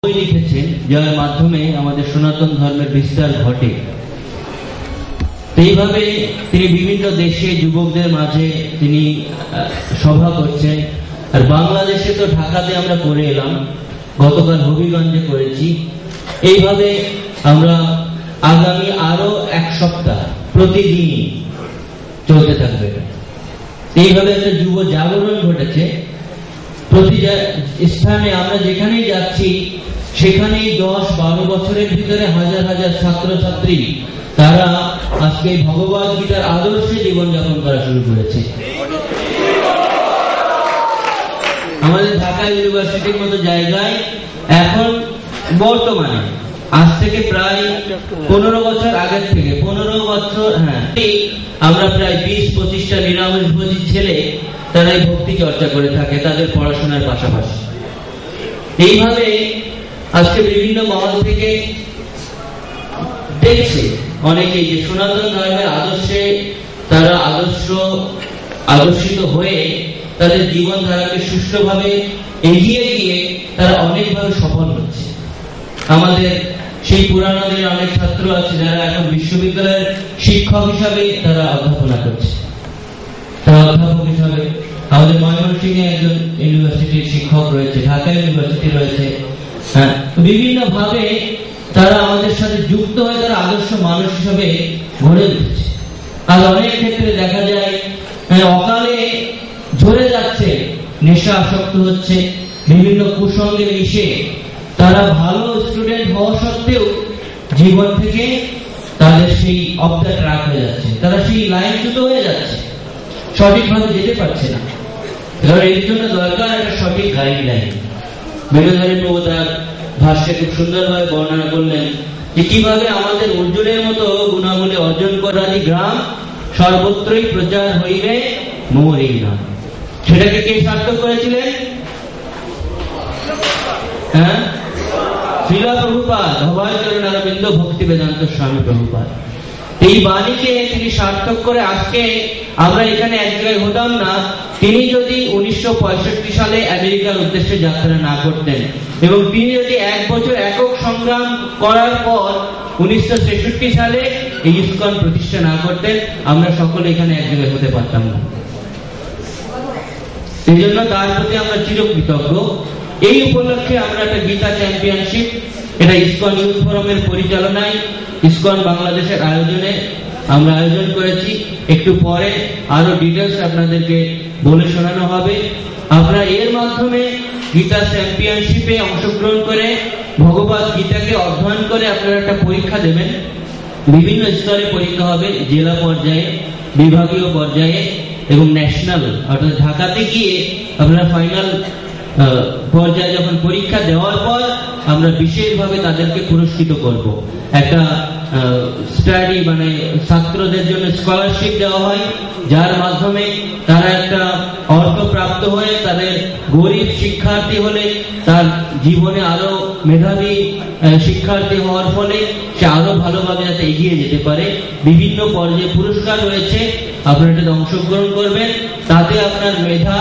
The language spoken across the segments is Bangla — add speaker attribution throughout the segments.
Speaker 1: বই লিখেছেন যার মাধ্যমে আমাদের সনাতন ধর্মের বিস্তার ঘটে। এইভাবে তিনি বিভিন্ন দেশে যুবকদের মাঝে তিনি সভা করছেন। আর বাংলাদেশে তো ঢাকাতে আমরা করে এলাম, গতকাল হবিগঞ্জে করেছি। এইভাবে আমরা আগামী আরো এক সপ্তাহ প্রতিদিন চলতে থাকবে। এইভাবে একটা যুব জাগরণ ঘটেছে। প্রতি স্থানে আমরা যেখানেই যাচ্ছি সেখানেই 10-12 বছরের ভিতরে হাজার হাজার ছাত্রছাত্রী তারা আজকে ভগবদ গীতার আদর্শে জীবনযাপন করা শুরু করেছে। আমাদের ঢাকা ইউনিভার্সিটির মতো জায়গায় এখন বর্তমানে আজ থেকে প্রায় 15 বছর আগের থেকে 15 বছর আমরা প্রায় 20-25টা নিরামিষভোজী ছেলে তারা এই ভক্তি চর্চা করে থাকে তাদের পড়াশোনার পাশাপাশি। এইভাবে আজকে বিভিন্ন মহল থেকে দেখছে অনেকেই যে সনাতন ধর্মের আদর্শে তারা আদর্শিত হয়ে তাদের জীবনধারাকে সুষ্ঠুভাবে এগিয়ে গিয়ে তারা অনেকভাবে সফল হচ্ছে। আমাদের সেই পুরানোদের অনেক ছাত্র আছে যারা এখন বিশ্ববিদ্যালয়ের শিক্ষক হিসাবে তারা অধ্যাপনা করছে। তারা অধ্যাপক হিসাবে আমাদের ময়মনসিংহে একজন ইউনিভার্সিটির শিক্ষক রয়েছে, ঢাকা ইউনিভার্সিটি রয়েছে। বিভিন্ন ভাবে তারা আমাদের সাথে যুক্ত হয়ে তারা আদর্শ মানুষ হিসাবে গড়ে উঠেছে। আর অনেক ক্ষেত্রে দেখা যায় অকালে ঝরে যাচ্ছে, নেশা আসক্ত হচ্ছে, বিভিন্ন কুসঙ্গে মিশে তারা ভালো স্টুডেন্ট হওয়া সত্ত্বেও জীবন থেকে তাদের সেই অফ দ্য ট্র্যাক হয়ে যাচ্ছে, তারা সেই লাইনচ্যুত হয়ে যাচ্ছে, সঠিকভাবে যেতে পারছে না। এবার এর জন্য দরকার একটা সঠিক গাইডলাইন। বিনোধারী প্রভু তার ভাষ্যে খুব সুন্দরভাবে বর্ণনা করলেন যে কিভাবে আমাদের অর্জুনের মতো গুণাবলী অর্জন করাদি গ্রাম সর্বত্রই প্রচার হইবে মোর এই নাম। সেটাকে কে সার্থক করেছিলেন? শ্রীল প্রভুপাদ, অভয়চরণ অরবিন্দ ভক্তি বেদান্ত স্বামী প্রভুপাদ। এই বাণীকে তিনি সার্থক করে আজকে আমরা এখানে এক জায়গায় হতাম না। তিনি যদি 1965 সালে আমেরিকার উদ্দেশ্যে যাত্রা না করতেন এবং তিনি যদি 1 বছর একক সংগ্রাম করার পর 1963 সালে এই ইসকন প্রতিষ্ঠা না করতেন, আমরা সকলে এখানে এক জায়গায় হতে পারতাম না। এই জন্য তার প্রতি আমরা চিরকৃতজ্ঞ। এই উপলক্ষে আমরা একটা গীতা চ্যাম্পিয়নশিপ, এটা ইসকন ইউথ ফোরামের পরিচালনায় ইসকন বাংলাদেশের আয়োজনে আমরা আয়োজন করেছি। একটু পরে আরো ডিটেলস আপনাদেরকে বলে শোনানো হবে। আপনারা এর মাধ্যমে গীতা চ্যাম্পিয়নশিপে অংশগ্রহণ করে ভগবদ গীতাকে অধ্যয়ন করে আপনারা একটা পরীক্ষা দেবেন। বিভিন্ন স্তরে পরীক্ষা হবে, জেলা পর্যায়ে, বিভাগীয় পর্যায়ে এবং ন্যাশনাল, অর্থাৎ ঢাকাতে গিয়ে আপনারা ফাইনাল পর্যায়ে যখন পরীক্ষা দেওয়ার পর আমরা বিশেষভাবে তাদেরকে পুরস্কৃত করব। একটা স্টাডি ছাত্রদের জন্য স্কলারশিপ দেওয়া হয়, যার মাধ্যমে তারা একটা অর্থ প্রাপ্ত হয়ে তাদের গরিব শিক্ষার্থী হলে তার জীবনে আরো মেধাবী শিক্ষার্থী হওয়ার ফলে সে আরো ভালোভাবে যাতে এগিয়ে যেতে পারে। বিভিন্ন পর্যায়ে পুরস্কার রয়েছে, আপনারা এটাতে অংশগ্রহণ করবেন। তাতে আপনার মেধা,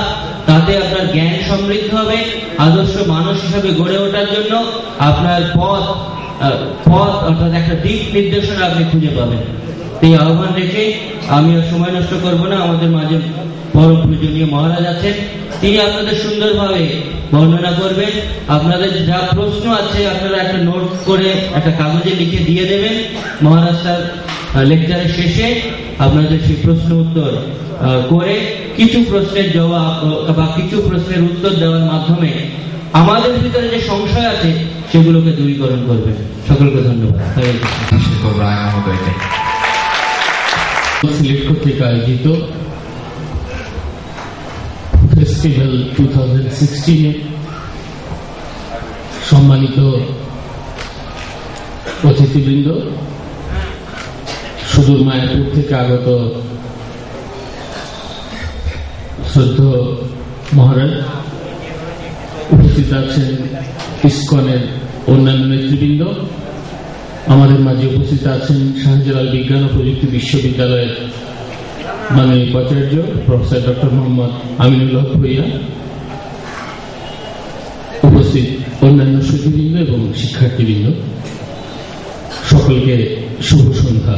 Speaker 1: তাতে আপনার জ্ঞান সমৃদ্ধ হবে। আদর্শ মানুষ হিসাবে গড়ে ওঠার জন্য আপনার পথ অর্থাৎ একটা দিক নির্দেশনা আপনি খুঁজে পাবেন। এই আহ্বান রেখে আমি আর সময় নষ্ট করব না। আমাদের মাঝে পরম পূজনীয় মহারাজ আছেন, তিনি আপনাদের সুন্দরভাবে বর্ণনা করবেন। আপনাদের যা প্রশ্ন আছে আপনারা একটা নোট করে একটা কাগজে লিখে দিয়ে দেবেন। মহারাজ তার লেকচারের শেষে আপনাদের সেই প্রশ্ন উত্তর করে কিছু প্রশ্নের জবাব বা কিছু প্রশ্নের উত্তর দেওয়ার মাধ্যমে আমাদের ভিতরে যে সংশয় আছে সেগুলোকে দূরীকরণ করবেন। সকলকে ধন্যবাদ।
Speaker 2: সিলেট কর্তৃক আয়োজিত ফেস্টিভ্যাল 2016 সম্মানিত অতিথিবৃন্দ, সুদূর মায়াপুর থেকে আগত শ্রদ্ধেয় মহারাজ, উপস্থিত আছেন ইসকনের অন্যান্য নেতৃবৃন্দ, আমাদের মাঝে উপস্থিত আছেন শাহজালাল বিজ্ঞান ও প্রযুক্তি বিশ্ববিদ্যালয়ের মাননীয় উপাচার্য প্রফেসর ডক্টর মোহাম্মদ আমিনুল হক ভূঁইয়া, উপস্থিত অন্যান্য সুধীবৃন্দ এবং শিক্ষার্থীবৃন্দ, সকলকে শুভ সন্ধ্যা।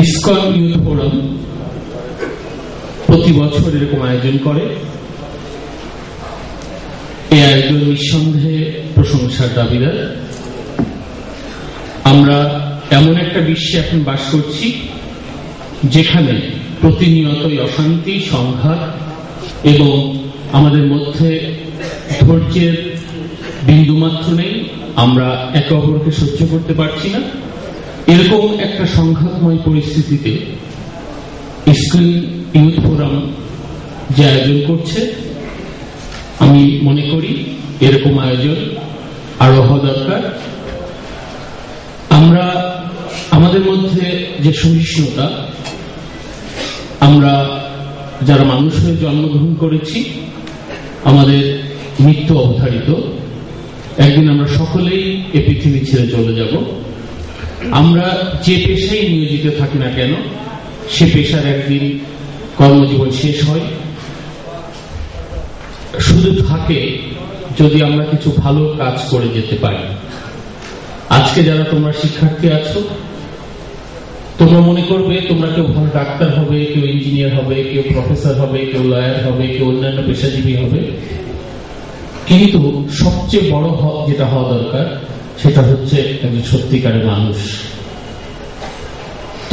Speaker 2: ইসকন ইউথ ফোরাম প্রতি বছর এরকম আয়োজন করে। এই আয়োজন নিঃসন্দেহে প্রশংসার দাবিদার। আমরা এমন একটা বিশ্বে এখন বাস করছি যেখানে প্রতিনিয়তই অশান্তি, সংঘাত এবং আমাদের মধ্যে ধৈর্যের বিন্দুমাত্র নেই। আমরা একে অপরকে সহ্য করতে পারছি না। এরকম একটা সংঘাতময় পরিস্থিতিতে ইসকন ইউথ ফোরাম যে আয়োজন করছে, আমি মনে করি এরকম আয়োজন আরো হওয়া দরকার। আমরা আমাদের মধ্যে যে সহিষ্ণুতা, আমরা যারা মানুষ হয়ে জন্মগ্রহণ করেছি, আমাদের মৃত্যু অবধারিত, একদিন আমরা সকলেই এ পৃথিবী ছেড়ে চলে যাব। আমরা যে পেশায় নিয়োজিত থাকি না কেন, সে পেশার একদিন কর্মজীবন শেষ হয়। শুধু থাকে যদি আমরা কিছু ভালো কাজ করে যেতে পারি। আজকে যারা তোমরা শিক্ষার্থী আছো, তোমরা মনে করবে তোমরা কেউ ভালো ডাক্তার হবে, কেউ ইঞ্জিনিয়ার হবে, কেউ প্রফেসর হবে, কেউ লয়ার হবে, কেউ অন্যান্য পেশাজীবী হবে। কিন্তু সবচেয়ে বড় যেটা হওয়া দরকার সেটা হচ্ছে একজন সত্যিকারের মানুষ।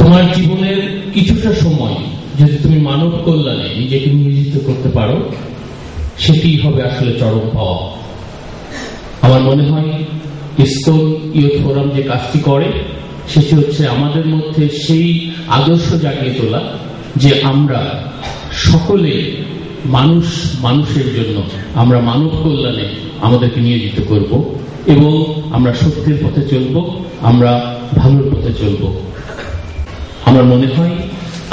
Speaker 2: তোমার জীবনের কিছুটা সময় যদি তুমি মানব কল্যাণে নিজেকে নিয়োজিত করতে পারো, সেটি হবে আসলে চরম পাওয়া। আমার মনে হয় ইসকন ইউথ ফোরাম যে কাজটি করে সেটি হচ্ছে আমাদের মধ্যে সেই আদর্শ জাগিয়ে তোলা যে আমরা সকলে মানুষের জন্য, আমরা মানব কল্যাণে আমাদেরকে নিয়োজিত করব এবং আমরা সত্যের পথে চলব, আমরা ভালোর পথে চলব। আমার মনে হয়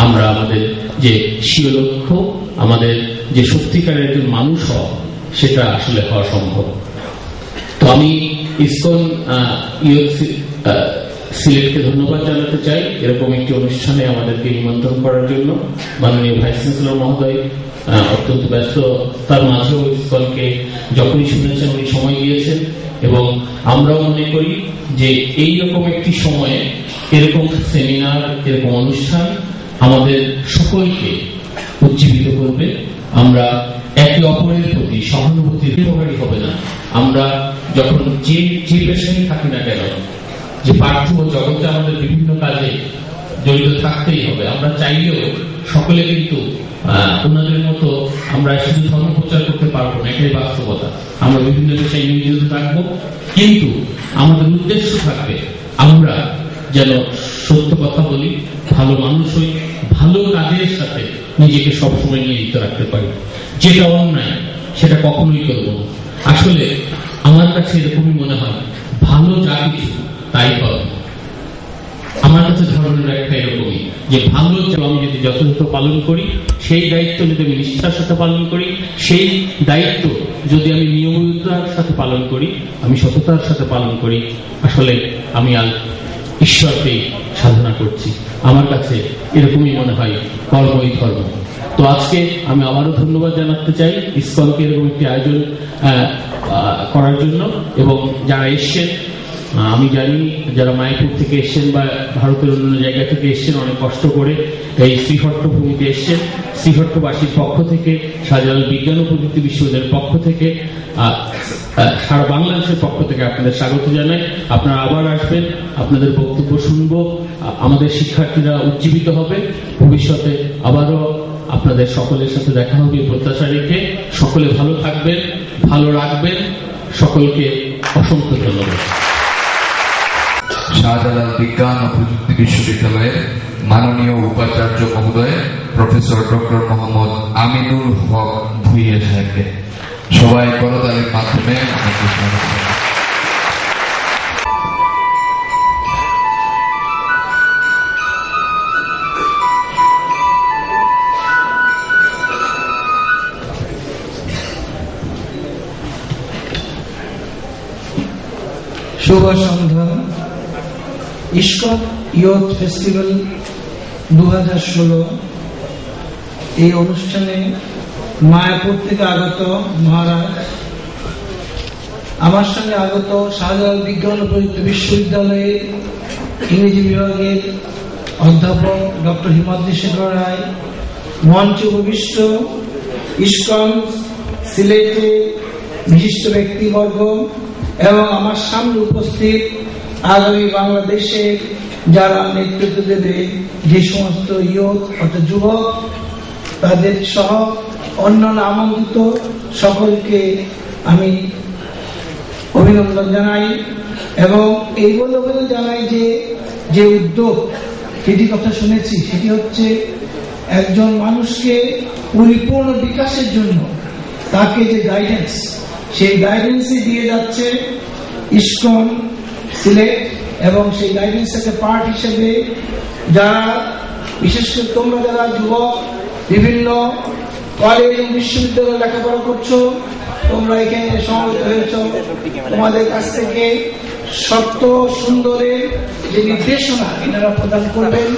Speaker 2: আমরা আমাদের যে স্বীয় লক্ষ্য, আমাদের যে সত্যিকারের একজন মানুষ হওয়া, সেটা আসলে হওয়া সম্ভব। তো আমি ইসকন ইউথ সিলেটকে ধন্যবাদ জানাতে চাই এরকম একটি অনুষ্ঠানে আমাদেরকে নিমন্ত্রণ করার জন্য। মাননীয় ভাইস চ্যান্সেলর মহোদয় অত্যন্ত ব্যস্ত, তার মাঝেও ইসকনকে যখনই শুনেছেন উনি সময় দিয়েছেন, এবং আমরাও মনে করি যে এইরকম একটি সময়ে এরকম সেমিনার, এরকম অনুষ্ঠান আমাদের সকলকে উজ্জীবিত করবে। আমরা একে অপরের প্রতি সহানুভূতির উপকারী হবে না। আমরা যখন যে পেশায় থাকি না কেন, যে পার্থিব জগতে আমাদের বিভিন্ন কাজে জড়িত থাকতেই হবে। আমরা চাইলেও সকলে কিন্তু ওনাদের মতো আমরা শুধু ধর্ম প্রচার করতে পারবো না, এটাই বাস্তবতা। আমরা বিভিন্ন পেশায় নিয়োজিত থাকবো, কিন্তু আমাদের উদ্দেশ্য থাকবে আমরা যেন সত্য কথা বলি, ভালো মানুষ হই, ভালো কাজের সাথে নিজেকে সবসময় নিয়োজিত রাখতে পারি। যেটা অন্যায় সেটা কখনোই করবো না। আসলে আমার কাছে এরকমই মনে হয়, ভালো যা কিছু তাই হবে। আমার কাছে ধরনের একটা এরকমই যে ভালো আমি যদি যথাযথ পালন করি, সেই দায়িত্ব যদি আমি নিষ্ঠার সাথে পালন করি, সেই দায়িত্ব যদি আমি নিয়মিততার সাথে পালন করি, আমি সততার সাথে পালন করি, আসলে আমি আর ঈশ্বরকেই সাধনা করছি। আমার কাছে এরকমই মনে হয় কর্মই ধর্ম। তো আজকে আমি আবারও ধন্যবাদ জানাতে চাই ইসকনকে এরকম একটি আয়োজন করার জন্য, এবং যারা এসছেন, আমি জানি যারা মায়াপুর থেকে এসছেন বা ভারতের অন্যান্য জায়গা থেকে এসছেন, অনেক কষ্ট করে এই শ্রীহট্টভূমিতে এসছেন। শ্রীহট্টবাসীর পক্ষ থেকে, শাহজালাল বিজ্ঞান ও প্রযুক্তি বিশ্ববিদ্যালয়ের পক্ষ থেকে, সারা বাংলাদেশের পক্ষ থেকে আপনাদের স্বাগত জানাই। আপনারা আবার আসবেন, আপনাদের বক্তব্য শুনবো, আমাদের শিক্ষার্থীরা উজ্জীবিত হবে। ভবিষ্যতে আবারও আপনাদের সকলের সাথে দেখা হবে প্রত্যাশা রেখে। সকলে ভালো থাকবেন, ভালো রাখবেন। সকলকে অসংখ্য ধন্যবাদ।
Speaker 3: শাহজালাল বিজ্ঞান ও প্রযুক্তি বিশ্ববিদ্যালয়ের মাননীয় উপাচার্য মহোদয় প্রফেসর ডক্টর মোহাম্মদ আমিনুল হক ভুঁইয়া সাহেবকে সবাই করতালির মাধ্যমে আমাকে স্বাগত জানাই।
Speaker 4: শুভ সন্ধ্যা। ইসকন ইয়ুথ ফেস্টিভ্যাল 2016 এই অনুষ্ঠানে মায়াপুর থেকে আগত মহারাজ, আমার সঙ্গে আগত শাহজালাল বিজ্ঞান ও প্রযুক্তি বিশ্ববিদ্যালয়ের ইংরেজি বিভাগের অধ্যাপক ডক্টর হিমাদ্রি শেখর রায়, মঞ্চে উপবিষ্ট ইসকন সিলেটের বিশিষ্ট ব্যক্তিবর্গ এবং আমার সামনে উপস্থিত আগামী বাংলাদেশে যারা নেতৃত্ব দেবে যে সমস্ত ইয়ুথ অর্থাৎ যুবক, তাদের সহ অন্যান্য আমন্ত্রিত সকলকে আমি অভিনন্দন জানাই। এবং এই বলে অভিনন্দন জানাই যে উদ্যোগ যেটি কথা শুনেছি সেটি হচ্ছে একজন মানুষকে পরিপূর্ণ বিকাশের জন্য তাকে যে গাইডেন্স, সেই গাইডেন্সই দিয়ে যাচ্ছে ইসকন সিলেট। এবং সেই গাইডেন্সের পার্ট হিসেবে যারা, বিশেষ করে তোমরা যারা যুবক বিভিন্ন কলেজ এবং বিশ্ববিদ্যালয়ে লেখাপড়া করছো, তোমরা এখানে সমবেত হয়েছ, তোমাদের কাছ থেকে সত্য সুন্দরের যে নির্দেশনা এনারা প্রদান করবেন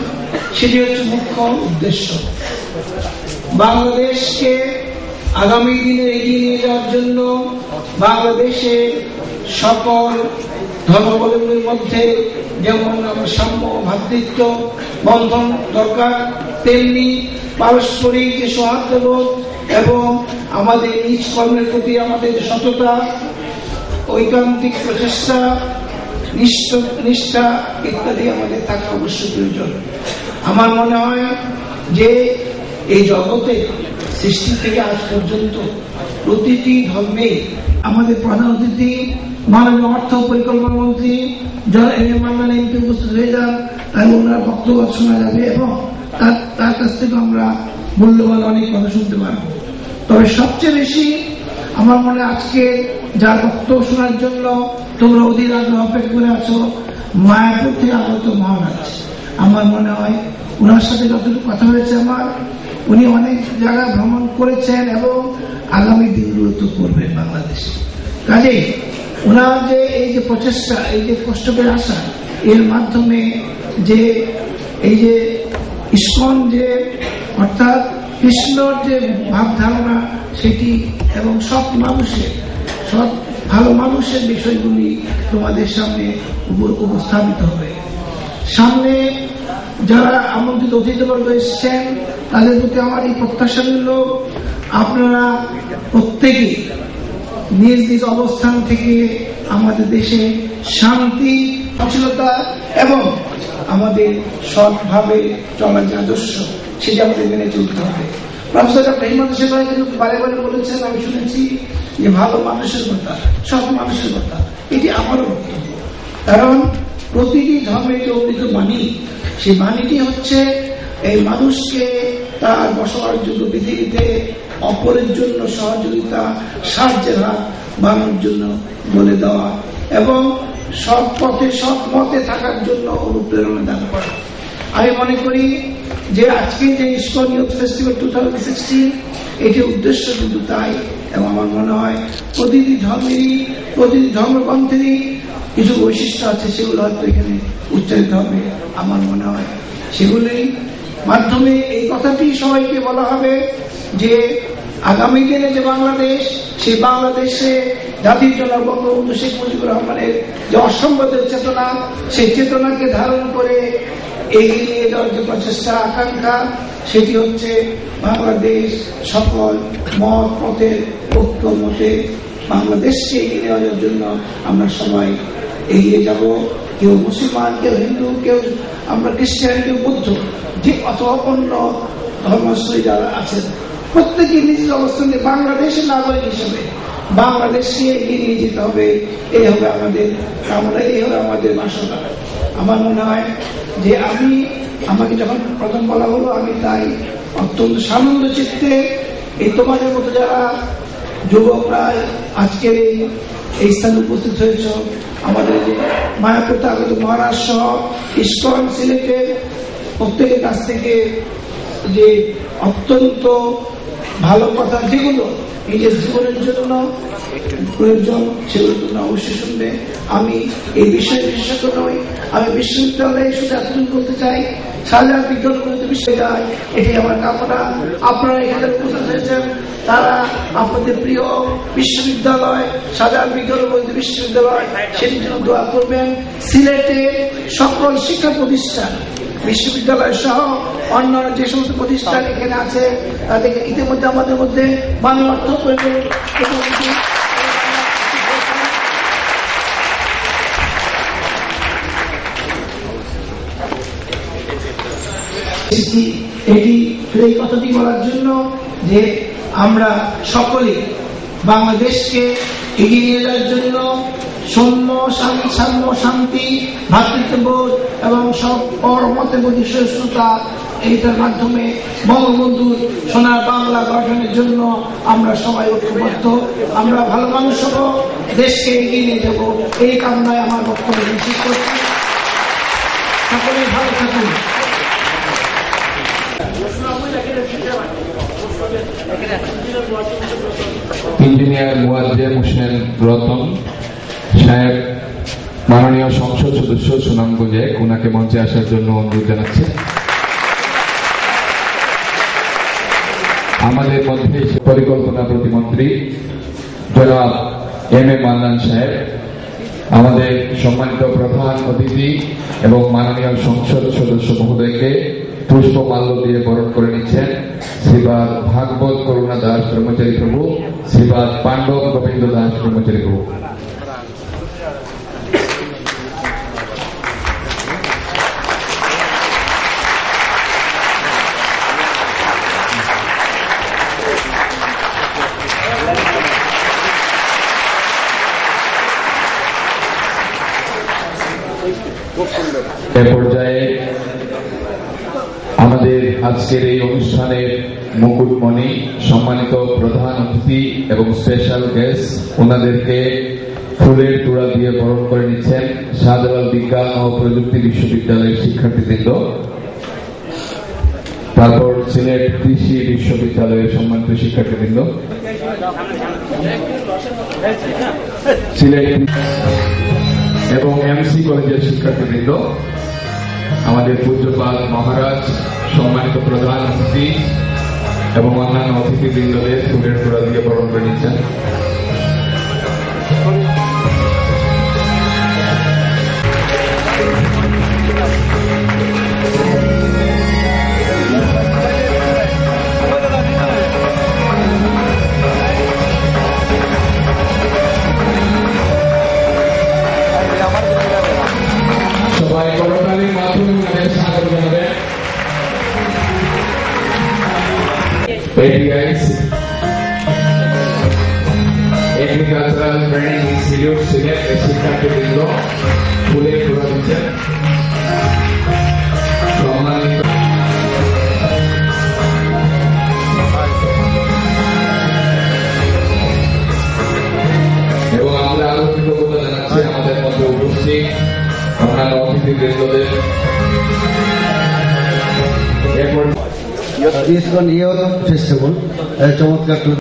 Speaker 4: সেটি হচ্ছে মুখ্য উদ্দেশ্য। বাংলাদেশকে আগামী দিনে এগিয়ে নিয়ে যাওয়ার জন্য বাংলাদেশে সকল ধর্মাবলম্বীর মধ্যে যেমন সাম্য ভ্রাতৃত্ব বন্ধন দরকার, তেমনি পারস্পরিক যে সৌহার্দ্যবোধ এবং আমাদের নিজ কর্মের প্রতি আমাদের সততা, ঐকান্তিক প্রচেষ্টা, নিষ্ঠা ইত্যাদি আমাদের থাকা অবশ্যই প্রয়োজন। আমার মনে হয় যে এই জগতে সৃষ্টি থেকে আজ পর্যন্ত প্রতিটি ধর্মে আমাদের প্রধান অতিথি মাননীয় অর্থ পরিকল্পনা মন্ত্রী মান্নান এমপি উপস্থিত হয়ে যান, তাই ওনার বক্তব্য শোনা যাবে এবং তার কাছ থেকে আমরা মূল্যবান অনেক কথা শুনতে পারব। তবে সবচেয়ে বেশি আমার মনে আজকে যার বক্তব্য শোনার জন্য তোমরা অধীর আগ্রহ অপেক্ষা করে আছো, মায়াপুর থেকে আগত মহারাজ। আমার মনে হয় ওনার সাথে যতটুকু কথা হয়েছে আমার, উনি অনেক জায়গা ভ্রমণ করেছেন এবং আগামী দিনগুলো তো করবেন বাংলাদেশে। কাজেই ওনার যে এই যে প্রচেষ্টা, এই যে কষ্ট করে আসা, এর মাধ্যমে যে এই যে ইসকন যে অর্থাৎ কৃষ্ণর যে ভাবধারণা সেটি এবং সব মানুষের, সব ভালো মানুষের বিষয়গুলি তোমাদের সামনে উপস্থাপিত হবে। সামনে যারা আমন্ত্রিত অতিথিবর্গ এসছেন তাদের প্রতি আমার এই প্রত্যাশা রইল, আপনারা প্রত্যেকে নিজ নিজ অবস্থান থেকে আমাদের দেশে শান্তি, সচেতনতা এবং আমাদের সৎভাবে চলার যে আদর্শ সেটা আমাদের মেনে চলতে হবে। প্রফেসর ডক্টর হিমাদ্রি শেখর রায় কিন্তু বারে বারে বলেছেন, আমি শুনেছি যে ভালো মানুষের কথা, সৎ মানুষের কথা, এটি আমারও বক্তব্য। কারণ প্রতিটি ধর্মের যে অমৃত বাণী, সেই বাণীটি হচ্ছে এই মানুষকে তার বসবাসযোগ্য পৃথিবীতে অপরের জন্য সহযোগিতা, সাহায্যের হাত বাড়ানোর জন্য বলে দেওয়া এবং সৎ পথে সৎ মতে থাকার জন্য অনুপ্রেরণা দান করা। আমি মনে করি যে আজকে যে ইসকন ইয়ুথ ফেস্টিভ্যাল 2016 এটির উদ্দেশ্য কিন্তু তাই। এবং আমার মনে হয় প্রতিটি ধর্মেরই, প্রতিটি ধর্মগ্রন্থেরই কিছু বৈশিষ্ট্য আছে, সেগুলো হয়তো এখানে উচ্চারিত হবে। আমার মনে হয় সেগুলির মাধ্যমে এই কথাটি সবাইকে বলা হবে যে আগামী দিনে যে বাংলাদেশ, সেই বাংলাদেশে জাতির জনক বঙ্গবন্ধু শেখ মুজিবুর রহমানের যে অসম্ভবের চেতনা, সেই চেতনাকে ধারণ করে এগিয়ে নিয়ে যাওয়ার যে প্রচেষ্টা, আকাঙ্ক্ষা, সেটি হচ্ছে বাংলাদেশ সকল মত পথের ঐক্য মতে বাংলাদেশকে এগিয়ে নেওয়ার জন্য আমরা সবাই এগিয়ে যাব। কেউ মুসলমান, কেউ হিন্দু, কেউ আমরা খ্রিস্টান, কেউ বৌদ্ধ, যে অথবা অন্য ধর্মাশ্রয়ী যারা আছেন, প্রত্যেকে নিজ অবস্থানে বাংলাদেশের নাগরিক হিসেবে বাংলাদেশকে এগিয়ে নিয়ে যেতে হবে। এই হবে আমাদের কামনা, এই হবে আমাদের বাসনা। আমার মনে হয় যে আমাকে যখন প্রথম বলা হলো, আমি তাই অত্যন্ত সানন্দ চিত্তে এই তোমাদের মতো যারা যুবকরা আজকের এই স্থানে উপস্থিত হয়েছ, আমাদের মায়াপুর আগত মহারাজ সহ ইসকন সিলেটের প্রত্যেকের কাছ থেকে যে অত্যন্ত ভালো কথা যেগুলো নিজের জীবনের জন্য প্রয়োজন, সেগুলো তোমরা অবশ্যই শুনবে। আমি এই বিষয়ে বিশেষজ্ঞ নই, আমি বিশ্ববিদ্যালয়ে শুধু এতটুকু বলতে চাই শাহজাহান বিজ্ঞান প্রযুক্তি বিশ্ববিদ্যালয়, এটি আমার কামনা। আপনারা এখানে উপস্থিত হয়েছেন, তারা আপনাদের প্রিয় বিশ্ববিদ্যালয় শাহজাহান বিজ্ঞান প্রযুক্তি বিশ্ববিদ্যালয় সেটির জন্য দোয়া করবেন। সিলেটের সকল শিক্ষা প্রতিষ্ঠান, বিশ্ববিদ্যালয় সহ অন্যান্য যে সমস্ত প্রতিষ্ঠান এখানে আছে, তাদেরকে ইতিমধ্যে আমাদের মধ্যে মানবার্থ এটি এই কথাটি বলার জন্য যে আমরা সকলে বাংলাদেশকে এগিয়ে নিয়ে যাওয়ার জন্য সাম্য শান্তি ভ্রাতৃত্ববোধ এবং সব পরমতের প্রতি সহিষ্ণুতা এইটার মাধ্যমে বঙ্গবন্ধুর সোনার বাংলা গঠনের জন্য আমরা সবাই ঐক্যবদ্ধ। আমরা ভালো মানুষ হব, দেশকে এগিয়ে নিয়ে যাব, এই কামনায় আমার বক্তব্য শেষ করছি। সকলে ভালো থাকুন।
Speaker 3: ইঞ্জিনিয়ার মুয়াজ্জেম হোসেন রতন সাহেব, মাননীয় সংসদ সদস্য সুনামগঞ্জে, ওনাকে মঞ্চে আসার জন্য অনুরোধ জানাচ্ছি। আমাদের মধ্যে পরিকল্পনা প্রতিমন্ত্রী জনাব এম এ মান্নান সাহেব, আমাদের সম্মানিত প্রধান অতিথি এবং মাননীয় সংসদ সদস্য মহোদয়কে পুষ্পমাল্য দিয়ে বরণ করে নিচ্ছেন শ্রীবাদ ভাগবত করুণা দাস ব্রহ্মচারী প্রভু, শ্রীবাদ পাণ্ডব গোবিন্দ দাস ব্রহ্মচারী প্রভু। এ পর্যায়ে আমাদের আজকের এই অনুষ্ঠানের মুকুটমণি, সম্মানিত প্রধান অতিথি এবং স্পেশাল গেস্ট, ওনাদেরকে ফুলের তোড়া দিয়ে বরণ করে নিচ্ছেন শাহজালাল বিজ্ঞান ও প্রযুক্তি বিশ্ববিদ্যালয়ের শিক্ষার্থীবৃন্দ। তারপর সিলেট কৃষি বিশ্ববিদ্যালয়ের সম্মানিত শিক্ষার্থীবৃন্দ, সিলেট এবং এমসি কলেজের শিক্ষার্থীবৃন্দ, আমাদের পূজ্যপাল মহারাজ, সম্মানিত প্রধান অতিথি এবং অন্যান্য অতিথিবৃন্দদের ফুলের তোড়া দিয়ে বরণ করে নিচ্ছেন। সবাই করতালির মাধ্যমে আমাদের স্বাগত জানাবেন। ATIs, agricultural training institute Sylhet এর শিক্ষার্থীবৃন্দ ফুলের তোড়া দিচ্ছেন। সম্মানিত এবং আমরা আরো কৃতজ্ঞতা জানাচ্ছি আমাদের মধ্যে উপস্থিত অন্যান্য অতিথিবৃন্দদের।
Speaker 5: ইসকন ইয়ুথ ফেস্টিভ্যাল চমৎকার